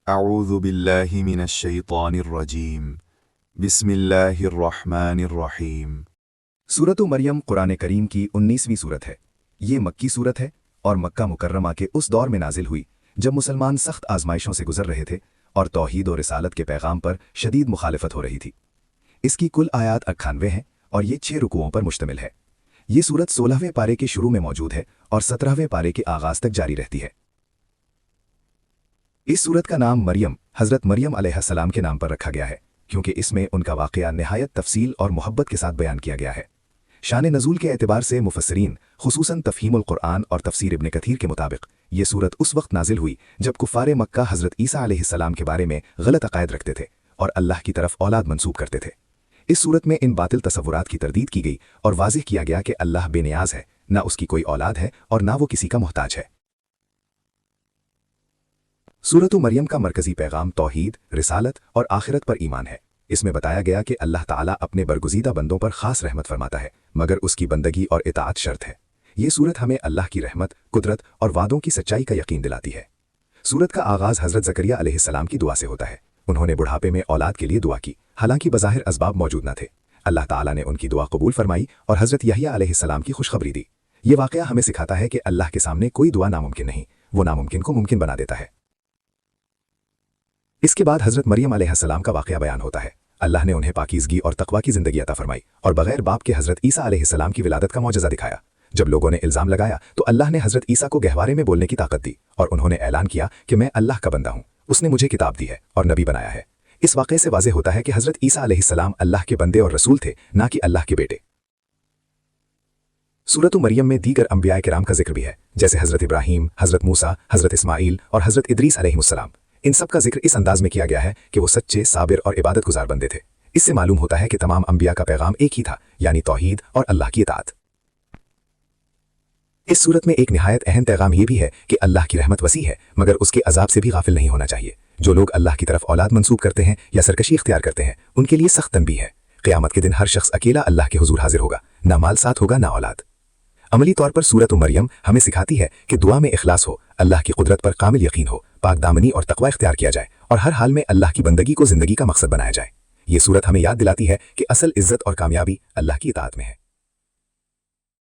اعوذ باللہ من الشیطان الرجیم بسم اللہ الرحمن الرحیم۔ سورۃ مریم قرآن کریم کی 19ویں سورت ہے۔ یہ مکی سورت ہے اور مکہ مکرمہ کے اس دور میں نازل ہوئی جب مسلمان سخت آزمائشوں سے گزر رہے تھے اور توحید و رسالت کے پیغام پر شدید مخالفت ہو رہی تھی۔ اس کی کل آیات 98 ہیں اور یہ 6 رکوعوں پر مشتمل ہے۔ یہ سورت 16ویں پارے کے شروع میں موجود ہے اور 17ویں پارے کے آغاز تک جاری رہتی ہے۔ اس سورت کا نام مریم حضرت مریم علیہ السلام کے نام پر رکھا گیا ہے کیونکہ اس میں ان کا واقعہ نہایت تفصیل اور محبت کے ساتھ بیان کیا گیا ہے۔ شان نزول کے اعتبار سے مفسرین خصوصاً تفہیم القرآن اور تفسیر ابن کثیر کے مطابق یہ سورت اس وقت نازل ہوئی جب کفار مکہ حضرت عیسیٰ علیہ السلام کے بارے میں غلط عقائد رکھتے تھے اور اللہ کی طرف اولاد منسوب کرتے تھے۔ اس سورت میں ان باطل تصورات کی تردید کی گئی اور واضح کیا گیا کہ اللہ بے نیاز ہے، نہ اس کی کوئی اولاد ہے اور نہ وہ کسی کا محتاج ہے۔ سورۃ مریم کا مرکزی پیغام توحید، رسالت اور آخرت پر ایمان ہے۔ اس میں بتایا گیا کہ اللہ تعالیٰ اپنے برگزیدہ بندوں پر خاص رحمت فرماتا ہے، مگر اس کی بندگی اور اطاعت شرط ہے۔ یہ سورت ہمیں اللہ کی رحمت، قدرت اور وعدوں کی سچائی کا یقین دلاتی ہے۔ سورت کا آغاز حضرت زکریا علیہ السلام کی دعا سے ہوتا ہے۔ انہوں نے بڑھاپے میں اولاد کے لیے دعا کی، حالانکہ بظاہر اسباب موجود نہ تھے۔ اللہ تعالیٰ نے ان کی دعا قبول فرمائی اور حضرت یحییٰ علیہ السلام کی خوشخبری دی۔ یہ واقعہ ہمیں سکھاتا ہے کہ اللہ کے سامنے کوئی دعا ناممکن نہیں، وہ ناممکن کو ممکن بنا دیتا ہے۔ اس کے بعد حضرت مریم علیہ السلام کا واقعہ بیان ہوتا ہے۔ اللہ نے انہیں پاکیزگی اور تقوی کی زندگی عطا فرمائی اور بغیر باپ کے حضرت عیسیٰ علیہ السلام کی ولادت کا معجزہ دکھایا۔ جب لوگوں نے الزام لگایا تو اللہ نے حضرت عیسیٰ کو گہوارے میں بولنے کی طاقت دی اور انہوں نے اعلان کیا کہ میں اللہ کا بندہ ہوں، اس نے مجھے کتاب دی ہے اور نبی بنایا ہے۔ اس واقعے سے واضح ہوتا ہے کہ حضرت عیسیٰ علیہ السلام اللہ کے بندے اور رسول تھے، نہ کہ اللہ کے بیٹے۔ سورۃ مریم میں دیگر انبیاء کرام کا ذکر بھی ہے، جیسے حضرت ابراہیم، حضرت موسیٰ، حضرت اسماعیل اور حضرت ادریس علیہ السلام۔ ان سب کا ذکر اس انداز میں کیا گیا ہے کہ وہ سچے، صابر اور عبادت گزار بندے تھے۔ اس سے معلوم ہوتا ہے کہ تمام انبیاء کا پیغام ایک ہی تھا، یعنی توحید اور اللہ کی اطاعت۔ اس صورت میں ایک نہایت اہم پیغام یہ بھی ہے کہ اللہ کی رحمت وسیع ہے، مگر اس کے عذاب سے بھی غافل نہیں ہونا چاہیے۔ جو لوگ اللہ کی طرف اولاد منسوب کرتے ہیں یا سرکشی اختیار کرتے ہیں، ان کے لیے سخت تنبیہ ہے۔ قیامت کے دن ہر شخص اکیلا اللہ کے حضور حاضر ہوگا، نہ مال ساتھ ہوگا نہ اولاد۔ عملی طور پر سورۃ مریم ہمیں سکھاتی ہے کہ دعا میں اخلاص ہو، اللہ کی قدرت پر کامل یقین ہو، پاک دامنی اور تقوی اختیار کیا جائے اور ہر حال میں اللہ کی بندگی کو زندگی کا مقصد بنایا جائے۔ یہ سورت ہمیں یاد دلاتی ہے کہ اصل عزت اور کامیابی اللہ کی اطاعت میں ہے۔